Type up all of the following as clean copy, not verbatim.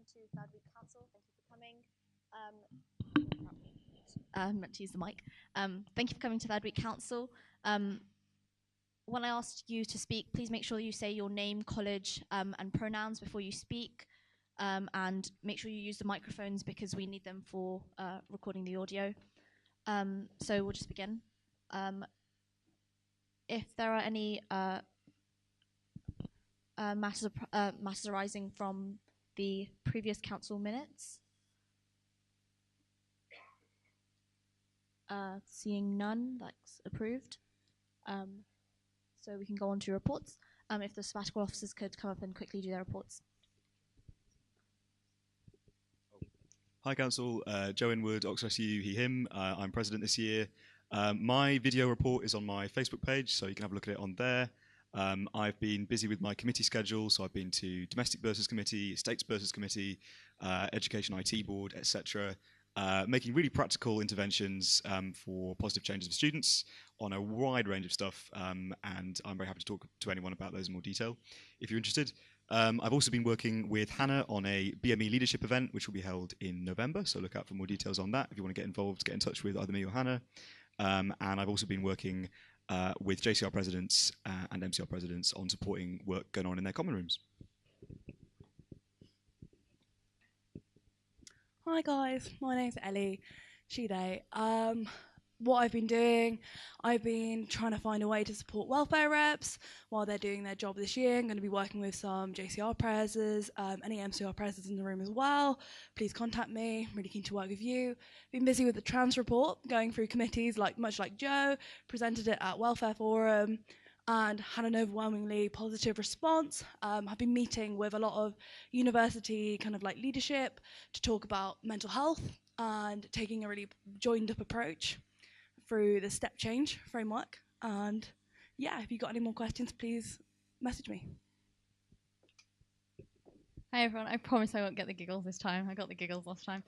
welcome to Third Week Council. Thank you for coming. Meant to use the mic. Thank you for coming to Third Week Council. When I asked you to speak, please make sure you say your name, college, and pronouns before you speak. And make sure you use the microphones because we need them for recording the audio. So we'll just begin. If there are any matters arising from the previous council minutes, seeing none, that's approved. So we can go on to reports. If the sabbatical officers could come up and quickly do their reports. Hi Council, Joe Inwood, Oxford SU, he, him. I'm President this year. My video report is on my Facebook page, so you can have a look at it on there. I've been busy with my committee schedule, so I've been to Domestic Bursars Committee, Estates Bursars Committee, Education IT Board, etc. Making really practical interventions for positive changes for students on a wide range of stuff, and I'm very happy to talk to anyone about those in more detail if you're interested. I've also been working with Hannah on a BME leadership event, which will be held in November, so look out for more details on that. If you want to get involved, get in touch with either me or Hannah. And I've also been working with JCR presidents and MCR presidents on supporting work going on in their common rooms. Hi guys, my name's Ellie, she, they. What I've been doing, I've been trying to find a way to support welfare reps while they're doing their job this year. I'm going to be working with some JCR presers, any MCR presers in the room as well. Please contact me, I'm really keen to work with you. Been busy with the trans report, going through committees much like Joe, presented it at Welfare Forum and had an overwhelmingly positive response. I've been meeting with a lot of university leadership to talk about mental health and taking a really joined up approach through the step change framework. And yeah, if you've got any more questions, please message me. Hi everyone, I promise I won't get the giggles this time. I got the giggles last time.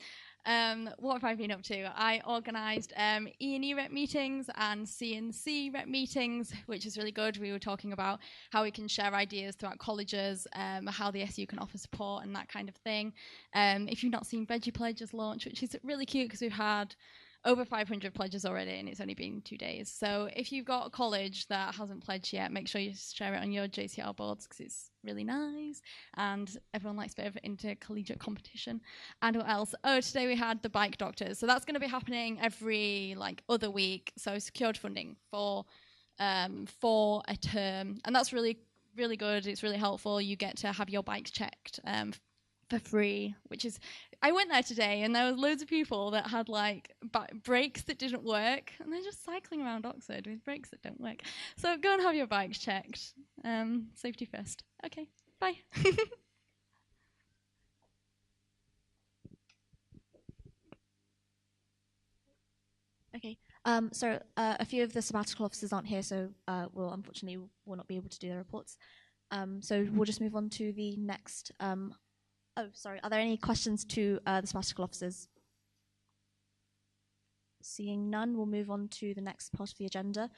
What have I been up to? I organised E&E rep meetings and C&C rep meetings, which is really good. We were talking about how we can share ideas throughout colleges, how the SU can offer support and that kind of thing. If you've not seen Veggie Pledges launch, which is really cute because we've had over 500 pledges already and it's only been 2 days. So if you've got a college that hasn't pledged yet, make sure you share it on your JCR boards because it's really nice and everyone likes a bit of intercollegiate competition. And what else? Oh, today we had the bike doctors. So that's going to be happening every other week. So secured funding for a term. And that's really, really good. It's really helpful. You get to have your bikes checked for free, which is, I went there today and there was loads of people that had brakes that didn't work and they're just cycling around Oxford with brakes that don't work. So go and have your bikes checked. Safety first. Okay, bye. Okay. So a few of the sabbatical officers aren't here, so unfortunately will not be able to do their reports. So we'll just move on to the next. Oh, sorry. Are there any questions to the sabbatical officers? Seeing none, we'll move on to the next part of the agenda.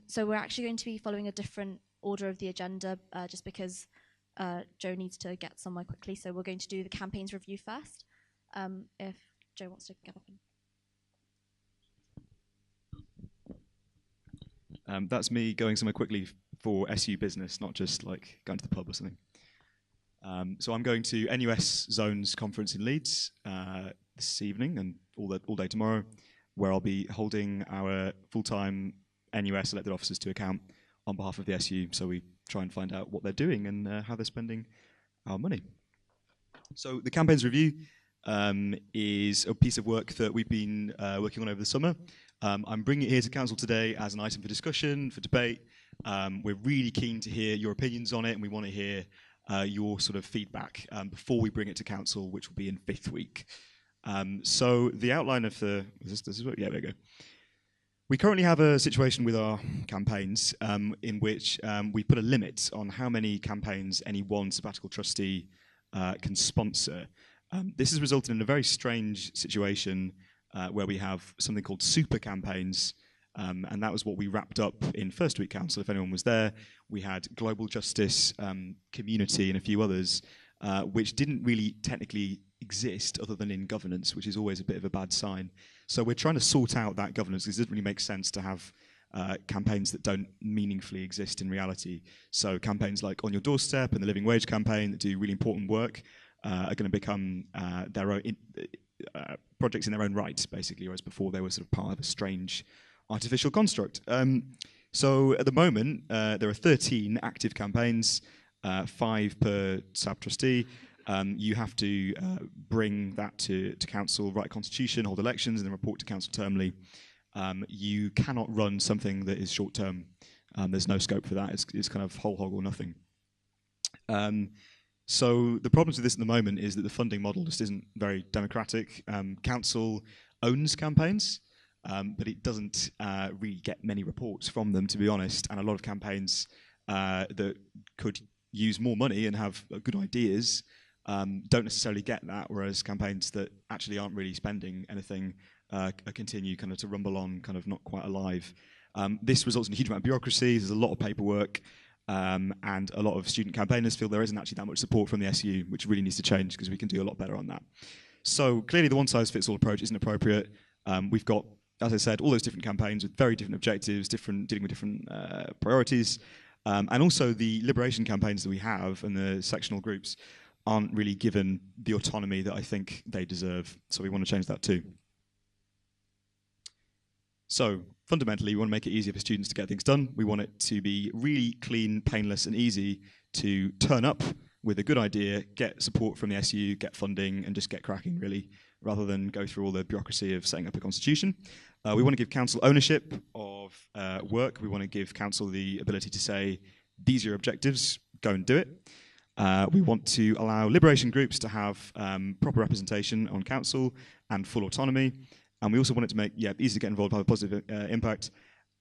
So we're actually going to be following a different order of the agenda just because Joe needs to get somewhere quickly. So we're going to do the campaigns review first. If Joe wants to get up. That's me going somewhere quickly for SU business, not just going to the pub or something. So I'm going to NUS Zones Conference in Leeds this evening and all day tomorrow, where I'll be holding our full-time NUS elected officers to account on behalf of the SU, so we try and find out what they're doing and how they're spending our money. So the campaigns review is a piece of work that we've been working on over the summer. I'm bringing it here to Council today as an item for discussion, for debate. We're really keen to hear your opinions on it, and we want to hear your sort of feedback before we bring it to Council, which will be in 5th week. So the outline of the... This is what, yeah, there we go. We currently have a situation with our campaigns in which we put a limit on how many campaigns any one sabbatical trustee can sponsor. This has resulted in a very strange situation where we have something called super campaigns, and that was what we wrapped up in 1st week Council, if anyone was there. We had Global Justice, Community and a few others which didn't really technically exist other than in governance, which is always a bit of a bad sign. So we're trying to sort out that governance, because it doesn't really make sense to have campaigns that don't meaningfully exist in reality. So campaigns like On Your Doorstep and the Living Wage campaign that do really important work are going to become their own projects in their own right, basically, whereas before they were sort of part of a strange artificial construct. So at the moment, there are 13 active campaigns, 5 per SAB trustee. You have to bring that to council, write a constitution, hold elections, and then report to council termly. You cannot run something that is short term. There's no scope for that. It's kind of whole hog or nothing. So the problems with this at the moment is that the funding model just isn't very democratic. Council owns campaigns, but it doesn't really get many reports from them, to be honest. And a lot of campaigns that could use more money and have good ideas don't necessarily get that, whereas campaigns that actually aren't really spending anything continue kind of to rumble on, kind of not quite alive. This results in a huge amount of bureaucracy. There's a lot of paperwork, and a lot of student campaigners feel there isn't actually that much support from the SU, which really needs to change because we can do a lot better on that. So clearly the one-size-fits-all approach isn't appropriate. We've got, as I said, all those different campaigns with very different objectives, dealing with different priorities, and also the liberation campaigns that we have and the sectional groups aren't really given the autonomy that I think they deserve. So we want to change that too. So fundamentally, we want to make it easier for students to get things done. We want it to be really clean, painless, and easy to turn up with a good idea, get support from the SU, get funding, and just get cracking, really, rather than go through all the bureaucracy of setting up a constitution. We want to give council ownership of work. We want to give council the ability to say, these are your objectives, go and do it. We want to allow liberation groups to have proper representation on council and full autonomy. And we also want it to make easy to get involved, have a positive impact.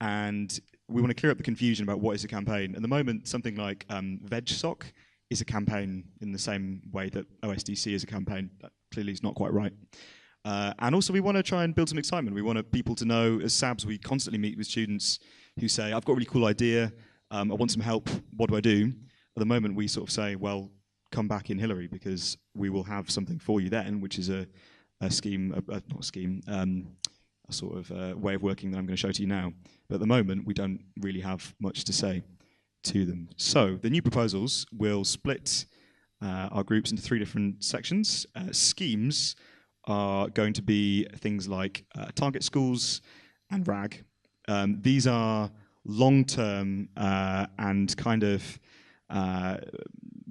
And we want to clear up the confusion about what is a campaign. At the moment, something like VegSoc is a campaign in the same way that OSDC is a campaign. That clearly is not quite right. And also we want to try and build some excitement. We want people to know, as SABs, we constantly meet with students who say, I've got a really cool idea, I want some help, what do I do? At the moment, we sort of say, well, come back in Hillary, because we will have something for you then, which is a scheme, a sort of way of working that I'm going to show to you now. But at the moment, we don't really have much to say to them. So the new proposals will split our groups into 3 different sections. Schemes are going to be things like target schools and RAG. These are long-term and kind of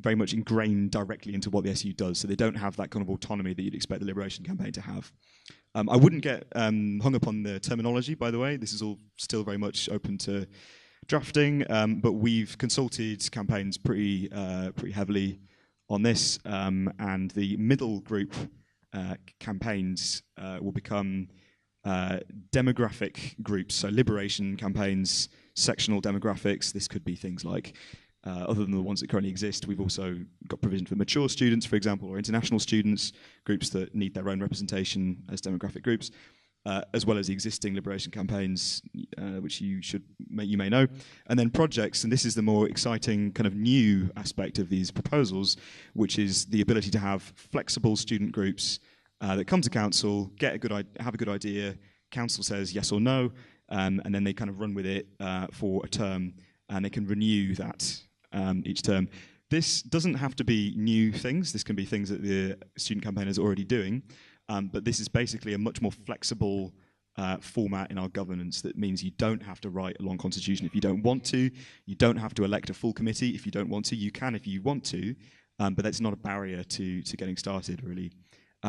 very much ingrained directly into what the SU does, so they don't have that kind of autonomy that you'd expect the Liberation campaign to have. I wouldn't get hung up on the terminology, by the way. This is all still very much open to drafting, but we've consulted campaigns pretty heavily on this, and the middle group campaigns will become demographic groups, so liberation campaigns, sectional demographics. This could be things like other than the ones that currently exist, we've also got provision for mature students, for example, or international students, groups that need their own representation as demographic groups, as well as the existing liberation campaigns, which you may know. And then projects, and this is the more exciting kind of new aspect of these proposals, which is the ability to have flexible student groups that come to council, have a good idea, council says yes or no, and then they kind of run with it for a term, and they can renew that each term. This doesn't have to be new things. This can be things that the student campaigners are already doing, but this is basically a much more flexible format in our governance that means you don't have to write a long constitution if you don't want to. You don't have to elect a full committee if you don't want to. You can if you want to, but that's not a barrier to getting started, really.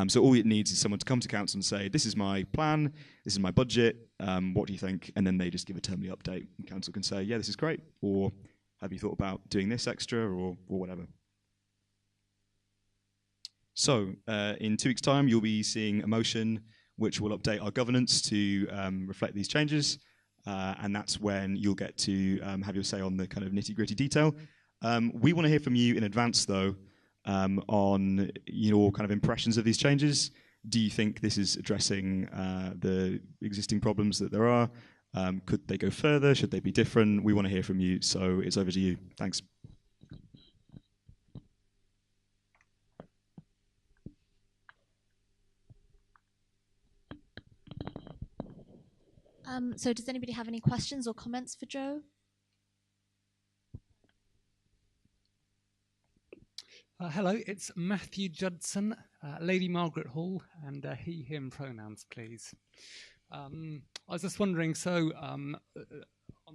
So all it needs is someone to come to council and say, this is my plan, this is my budget, what do you think? And then they just give a termly update, and council can say, yeah, this is great, or have you thought about doing this extra, or whatever. So in 2 weeks' time, you'll be seeing a motion which will update our governance to reflect these changes, and that's when you'll get to have your say on the kind of nitty-gritty detail. We want to hear from you in advance, though, on your kind of impressions of these changes. Do you think this is addressing the existing problems that there are? Could they go further? Should they be different? We want to hear from you, so it's over to you. Thanks. So does anybody have any questions or comments for Joe? Hello, it's Matthew Judson, Lady Margaret Hall, and he, him pronouns, please. I was just wondering, so on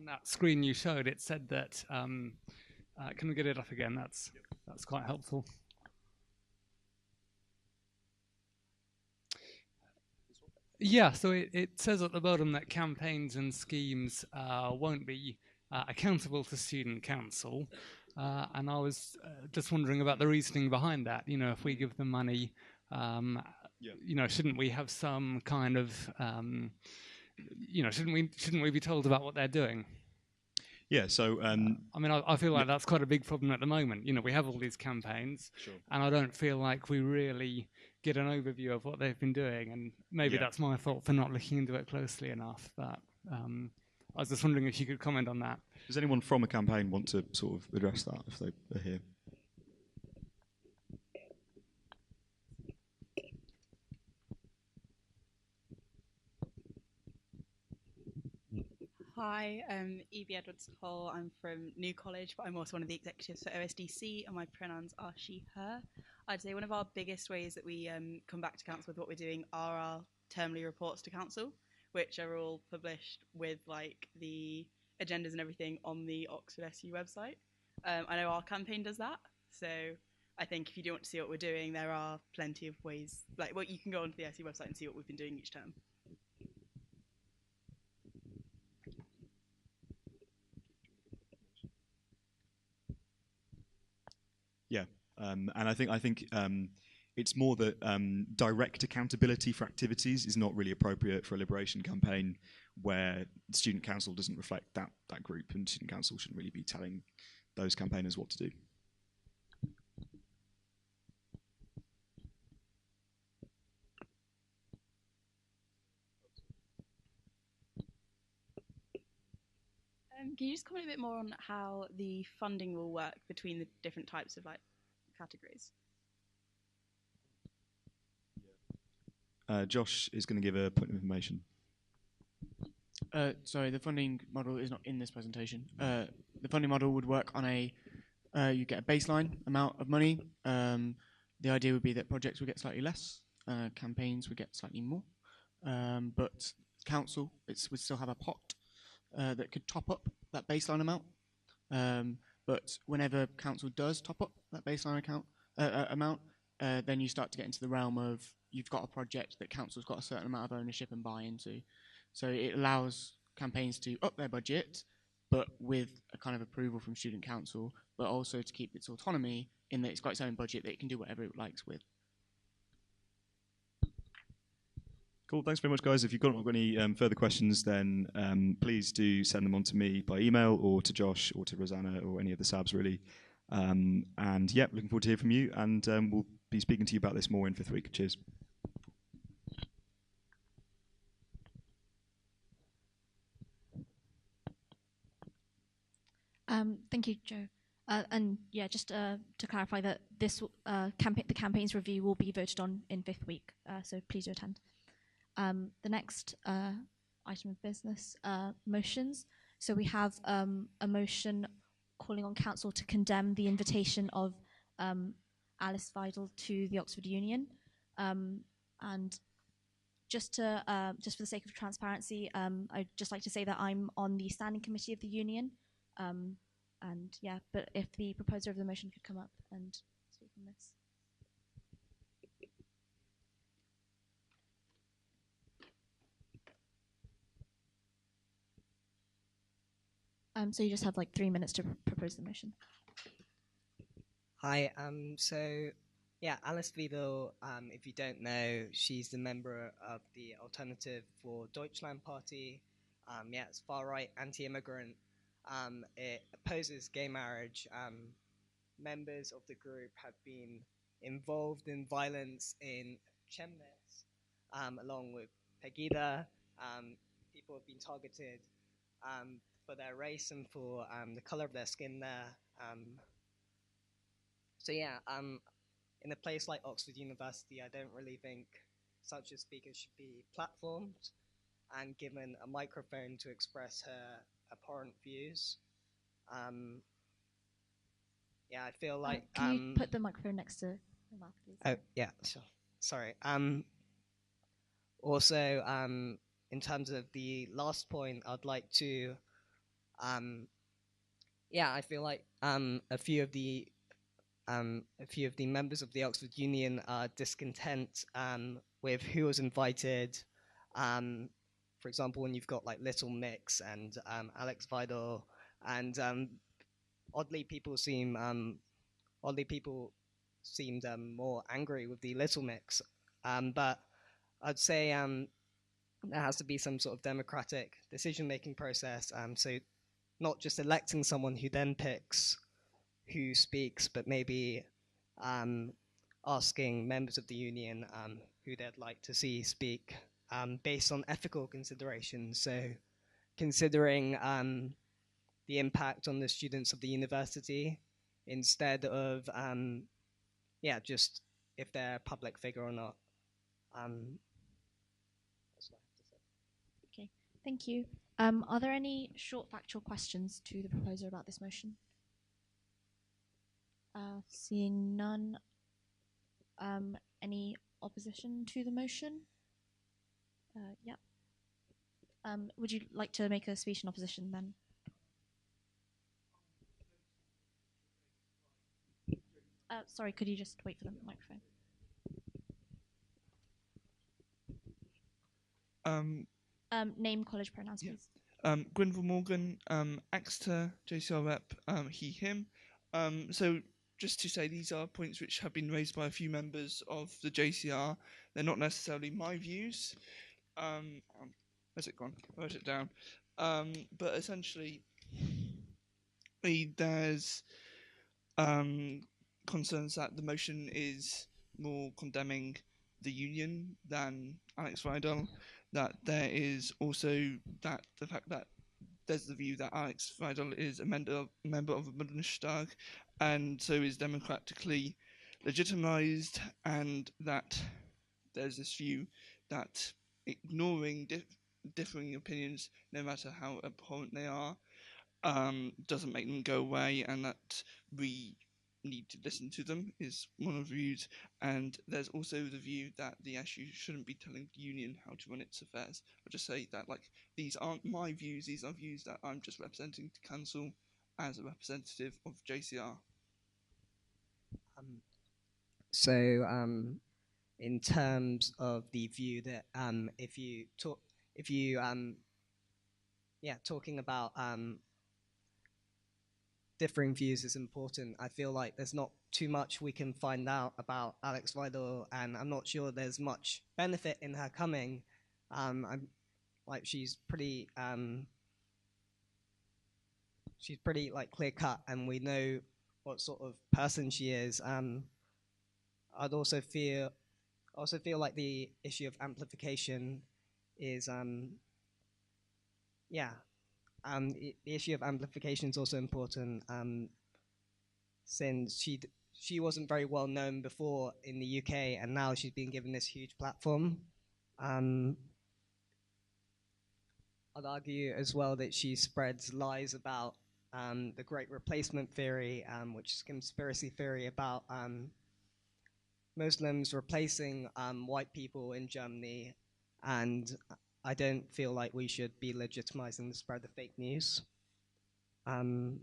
that screen you showed, it said that, can we get it up again? That's quite helpful. Yeah, so it says at the bottom that campaigns and schemes won't be accountable to Student Council. And I was just wondering about the reasoning behind that. You know, if we give them money, you know, shouldn't we have some kind of, you know, shouldn't we be told about what they're doing? Yeah. So I mean, I feel like that's quite a big problem at the moment. You know, we have all these campaigns, and I don't feel like we really get an overview of what they've been doing. And maybe that's my fault for not looking into it closely enough. But I was just wondering if you could comment on that. Does anyone from a campaign want to sort of address that if they are here? Hi, Evie Edwards-Cole. I'm from New College, but I'm also one of the executives for OSDC, and my pronouns are she, her. I'd say one of our biggest ways that we come back to council with what we're doing are our termly reports to council, which are all published with like the agendas and everything on the Oxford SU website. I know our campaign does that, so I think if you do want to see what we're doing, there are plenty of ways. Like, well, you can go onto the SU website and see what we've been doing each term. Yeah, and I think it's more that direct accountability for activities is not really appropriate for a liberation campaign where the Student Council doesn't reflect that group, and Student Council shouldn't really be telling those campaigners what to do. Can you just comment a bit more on how the funding will work between the different types of like categories? Josh is going to give a point of information. Sorry, the funding model is not in this presentation. The funding model would work on you get a baseline amount of money. The idea would be that projects would get slightly less, campaigns would get slightly more, but council would still have a pot that could top up that baseline amount. But whenever council does top up that baseline amount, then you start to get into the realm of you've got a project that council's got a certain amount of ownership and buy into. So it allows campaigns to up their budget, but with a kind of approval from Student Council, but also to keep its autonomy in that it's got its own budget that it can do whatever it likes with. Cool, thanks very much, guys. If you've got any further questions, then please do send them on to me by email or to Josh or to Rosanna or any of the SABs, really. And yeah, looking forward to hear from you, and we'll be speaking to you about this more in 5th week. Cheers. Thank you, Joe. And yeah, just to clarify that this the campaigns review will be voted on in 5th week, so please do attend. The next item of business, motions. So we have a motion calling on council to condemn the invitation of Alice Vidal to the Oxford Union. And just for the sake of transparency, I'd just like to say that I'm on the standing committee of the union. And yeah, but if the proposer of the motion could come up and speak on this. So you just have like 3 minutes to propose the motion. Hi, so yeah, Alice Vidal, if you don't know, she's the member of the Alternative for Deutschland party. Yeah, it's far-right, anti-immigrant. It opposes gay marriage. Members of the group have been involved in violence in Chemnitz, along with Pegida. People have been targeted for their race and for the color of their skin there. So yeah, in a place like Oxford University, I don't really think such a speaker should be platformed. and given a microphone to express her abhorrent views. Yeah, I feel like. Can you put the microphone next to your mouth, please? Oh, yeah, sure. Sorry. Also, in terms of the last point, I'd like to. Yeah, I feel like a few of the members of the Oxford Union are discontent with who was invited. For example, when you've got like Little Mix and Alex Vidal, and oddly people seemed more angry with the Little Mix. But I'd say there has to be some sort of democratic decision-making process. So not just electing someone who then picks who speaks, but maybe asking members of the union who they'd like to see speak based on ethical considerations. So considering the impact on the students of the university instead of, just if they're a public figure or not. That's what I have to say. Okay, thank you. Are there any short factual questions to the proposer about this motion? Seeing none. Any opposition to the motion? Yep. Would you like to make a speech in opposition then? Sorry, could you just wait for the microphone? Name, college, pronouns, please. Grenville Morgan, Exeter, JCR rep, he, him. So just to say, these are points which have been raised by a few members of the JCR. They're not necessarily my views. Where's it gone? I wrote it down. But essentially, there's concerns that the motion is more condemning the union than Alex Vidal. That there is also the fact that there's the view that Alex Vidal is a member of the Bundestag and so is democratically legitimized, and that there's this view that ignoring differing opinions, no matter how abhorrent they are, doesn't make them go away, and that we need to listen to them is one of the views. And there's also the view that the SU shouldn't be telling the union how to run its affairs. I'll just say that these aren't my views, these are views that I'm just representing to council as a representative of JCR. In terms of the view that talking about differing views is important. I feel like there's not too much we can find out about Alex Vidal, and I'm not sure there's much benefit in her coming. She's pretty clear cut, and we know what sort of person she is. I'd also feel like the issue of amplification is the issue of amplification is also important, since she wasn't very well known before in the UK, and now she's been given this huge platform. I'd argue as well that she spreads lies about the Great Replacement theory, which is a conspiracy theory about Muslims replacing white people in Germany, and I don't feel like we should be legitimizing the spread of fake news. I'm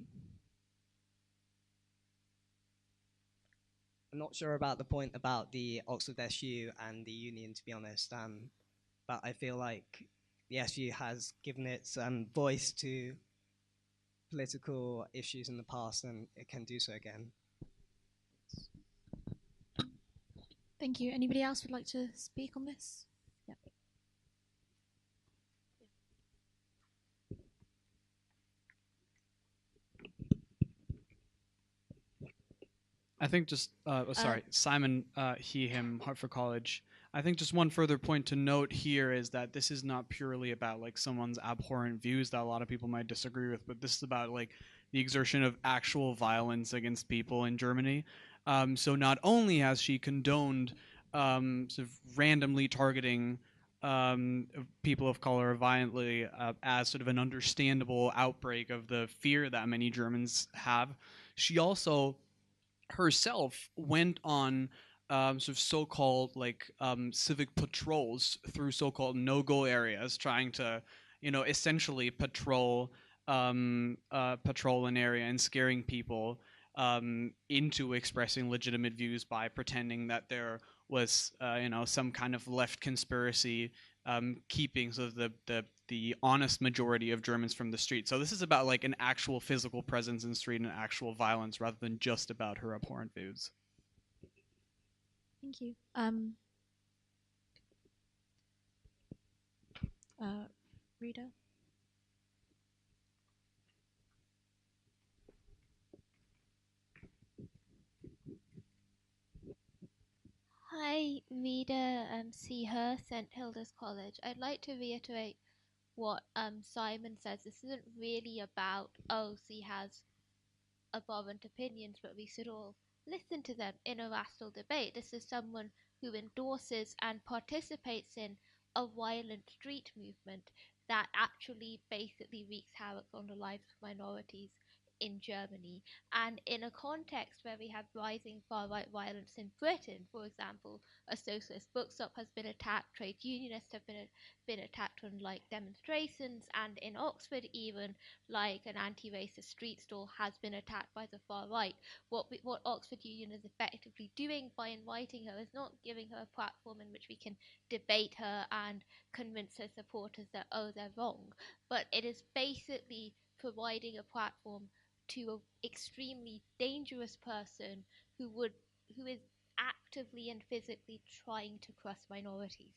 not sure about the point about the Oxford SU and the union, to be honest, but I feel like the SU has given its voice to political issues in the past, and it can do so again. Thank you. Anybody else would like to speak on this? Yeah. I think just, Simon, he, him, Hartford College. I think just one further point to note here is that this is not purely about someone's abhorrent views that a lot of people might disagree with, but this is about the exertion of actual violence against people in Germany. So not only has she condoned sort of randomly targeting people of color violently as sort of an understandable outbreak of the fear that many Germans have. She also herself went on sort of so-called civic patrols through so-called no-go areas, trying to, essentially patrol an area and scaring people into expressing legitimate views by pretending that there was, some kind of left conspiracy keeping sort of the honest majority of Germans from the street. So this is about like an actual physical presence in the street and actual violence rather than just about her abhorrent views. Thank you. Rita? Hi, Rita C. Her, St. Hilda's College. I'd like to reiterate what Simon says. This isn't really about, oh, she has abhorrent opinions, but we should all listen to them in a rational debate. This is someone who endorses and participates in a violent street movement that actually basically wreaks havoc on the lives of minorities in Germany. And in a context where we have rising far-right violence in Britain, for example, a socialist bookshop has been attacked, trade unionists have been attacked on demonstrations, and in Oxford even an anti-racist street stall has been attacked by the far right. What Oxford Union is effectively doing by inviting her is not giving her a platform in which we can debate her and convince her supporters that, oh, they're wrong, but it is basically providing a platform to an extremely dangerous person who is actively and physically trying to crush minorities.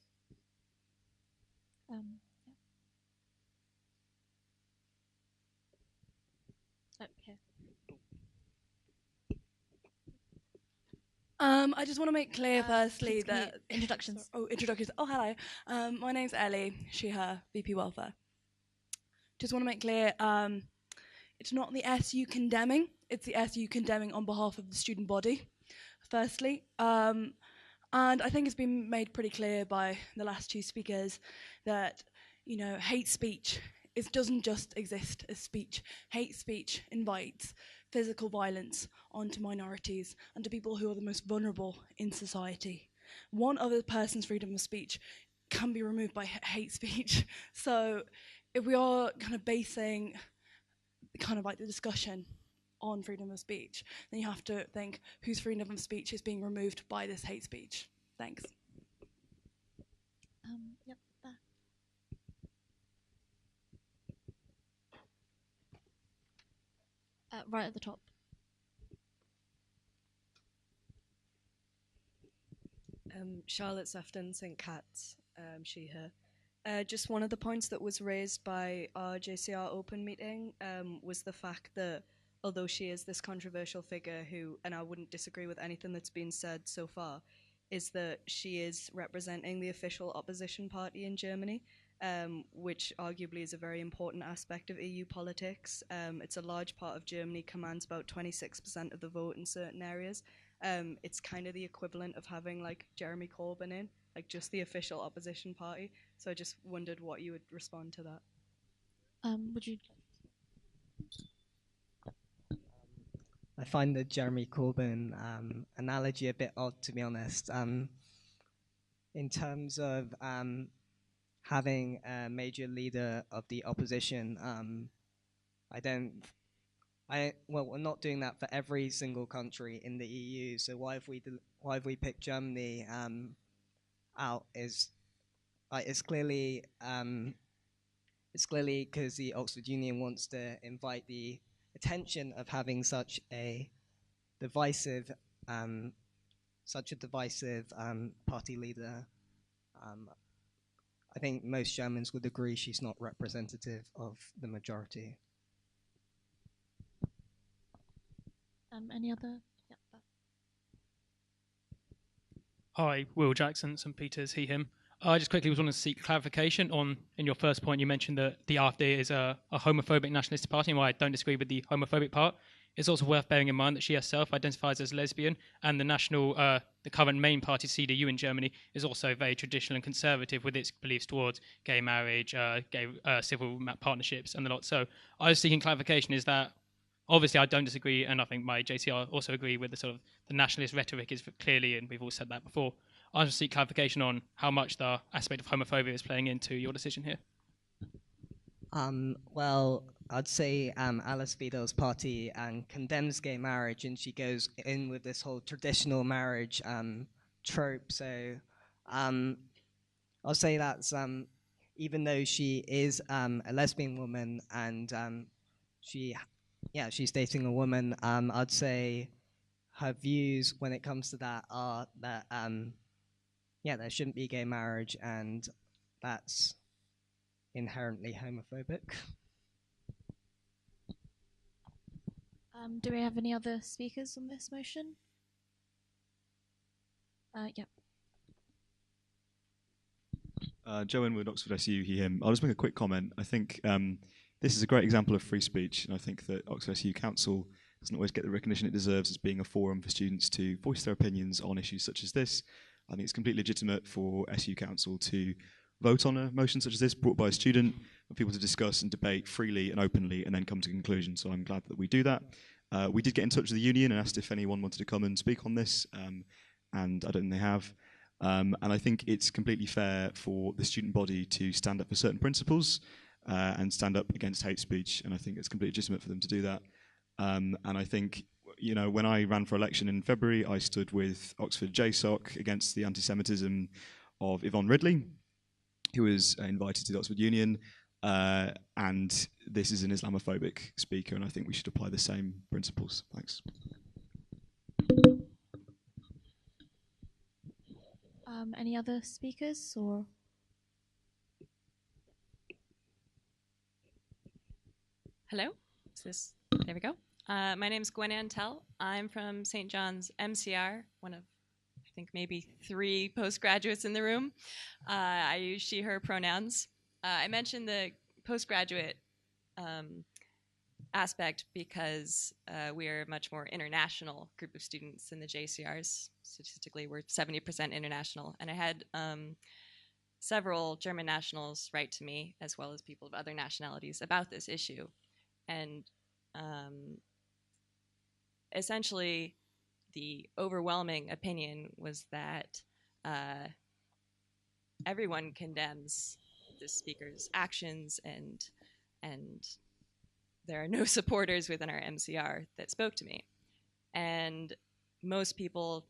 Okay. I just want to make clear firstly that introductions. Introductions. Oh, hello. My name's Ellie. She, her. VP Welfare. Just want to make clear. It's not the SU condemning. It's the SU condemning on behalf of the student body. Firstly, and I think it's been made pretty clear by the last two speakers that hate speech doesn't just exist as speech. Hate speech invites physical violence onto minorities and to people who are the most vulnerable in society. One other person's freedom of speech can be removed by hate speech. So if we are kind of basing the discussion on freedom of speech, then you have to think whose freedom of speech is being removed by this hate speech. Thanks. Yep. Right at the top. Charlotte Sefton, St. Cat's, she, her. Just one of the points that was raised by our JCR Open meeting was the fact that although she is this controversial figure who, and I wouldn't disagree with anything that's been said so far, is that she is representing the official opposition party in Germany, which arguably is a very important aspect of EU politics. It's a large part of Germany, commands about 26% of the vote in certain areas. It's kind of the equivalent of having Jeremy Corbyn in, just the official opposition party. So I just wondered what you would respond to that. Would you? I find the Jeremy Corbyn analogy a bit odd, to be honest. In terms of having a major leader of the opposition, we're not doing that for every single country in the EU. So why have we picked Germany out? It's clearly because the Oxford Union wants to invite the attention of having such a divisive party leader. I think most Germans would agree she's not representative of the majority. Any other? Yep. Hi, Will Jackson, St. Peter's, he, him. I just quickly wanted to seek clarification on, in your first point, you mentioned that the AfD is a homophobic nationalist party, and I don't disagree with the homophobic part. it's also worth bearing in mind that she herself identifies as lesbian, and the current main party, CDU in Germany, is also very traditional and conservative with its beliefs towards gay marriage, civil partnerships, and the lot. So I was seeking clarification, is that obviously I don't disagree, and I think my JCR also agree with the sort of the nationalist rhetoric is clearly, and we've all said that before. I just seek clarification on how much the aspect of homophobia is playing into your decision here. Well, I'd say Alice Vidal's party condemns gay marriage, and she goes in with this whole traditional marriage trope. So I'll say that's even though she is a lesbian woman and she's dating a woman, I'd say her views when it comes to that are that there shouldn't be gay marriage, and that's inherently homophobic. Do we have any other speakers on this motion? Yep. Joe Inwood, Oxford SU, he, him. I'll just make a quick comment. I think this is a great example of free speech, and I think that Oxford SU Council doesn't always get the recognition it deserves as being a forum for students to voice their opinions on issues such as this. I think it's completely legitimate for SU Council to vote on a motion such as this brought by a student, for people to discuss and debate freely and openly and then come to a conclusion. So I'm glad that we do that. We did get in touch with the union and asked if anyone wanted to come and speak on this, and I don't think they have. And I think it's completely fair for the student body to stand up for certain principles and stand up against hate speech, and I think it's completely legitimate for them to do that. And I think, you know, when I ran for election in February, I stood with Oxford JSOC against the anti-Semitism of Yvonne Ridley, who was invited to the Oxford Union, and this is an Islamophobic speaker, and I think we should apply the same principles. Thanks. Any other speakers or? Hello. There we go. My name is Gwen Antel. I'm from St. John's MCR, one of, I think, maybe 3 postgraduates in the room. I use she, her pronouns. I mentioned the postgraduate aspect because we are a much more international group of students than the JCRs. Statistically, we're 70% international. And I had several German nationals write to me, as well as people of other nationalities, about this issue. And essentially, the overwhelming opinion was that everyone condemns the speaker's actions, and there are no supporters within our MCR that spoke to me. And most people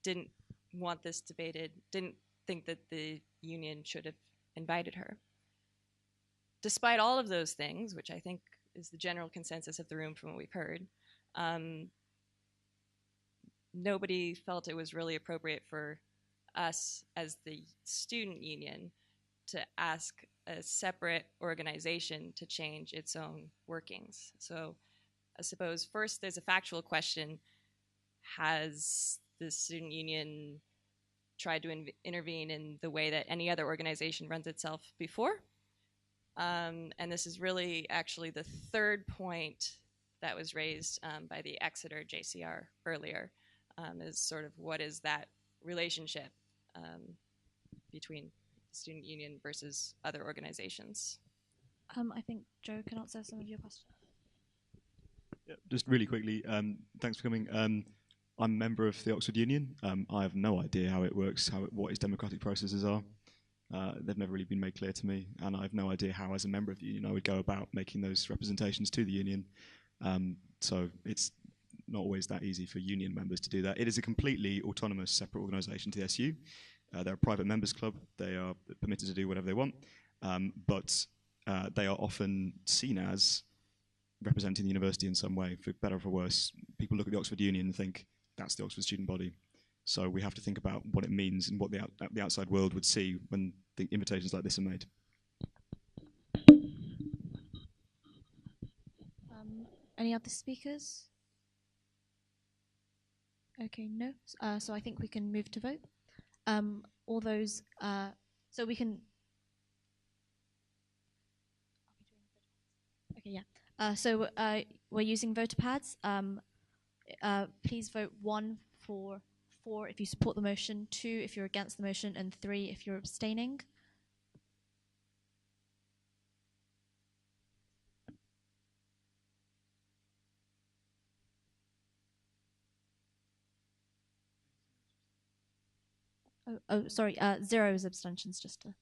didn't want this debated, didn't think that the union should have invited her. Despite all of those things, which I think is the general consensus of the room from what we've heard, nobody felt it was really appropriate for us as the student union to ask a separate organization to change its own workings. So I suppose first there's a factual question. Has the student union tried to intervene in the way that any other organization runs itself before? And this is really actually the third point that was raised by the Exeter JCR earlier, is sort of what is that relationship between the student union versus other organizations? I think Joe can answer some of your questions. Yeah, just really quickly, thanks for coming. I'm a member of the Oxford Union. I have no idea how it works, what its democratic processes are. They've never really been made clear to me, and I have no idea how, as a member of the union, I would go about making those representations to the union. So it's not always that easy for union members to do that. It is a completely autonomous, separate organisation to the SU. They're a private members club. They are permitted to do whatever they want, but they are often seen as representing the university in some way, for better or for worse. People look at the Oxford Union and think that's the Oxford student body. So we have to think about what it means and what the outside world would see when the invitations like this are made. Any other speakers? Okay, no. So I think we can move to vote. All those, so we can. Okay, yeah. So we're using voter pads. Please vote 1 for 4 if you support the motion, 2 if you're against the motion, and 3 if you're abstaining. Sorry, 0 is abstentions, just to...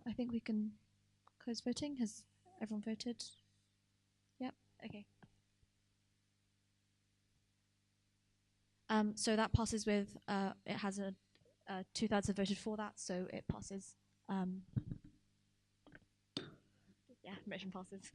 I think we can close voting. Has everyone voted? Yep, okay. So that passes with, it has a 2/3 have voted for that, so it passes. Yeah, motion passes.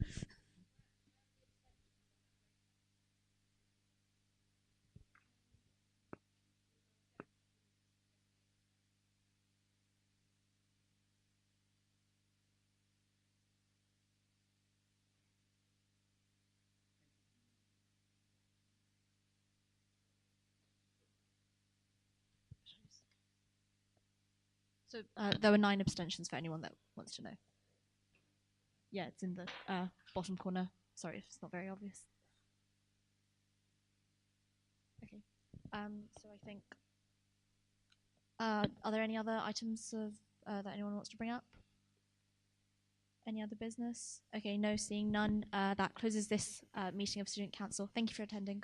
So there were 9 abstentions for anyone that wants to know. Yeah, it's in the bottom corner. Sorry if it's not very obvious. Okay. So I think, are there any other items of that anyone wants to bring up? Any other business? Okay, no, seeing none. That closes this meeting of Student Council. Thank you for attending.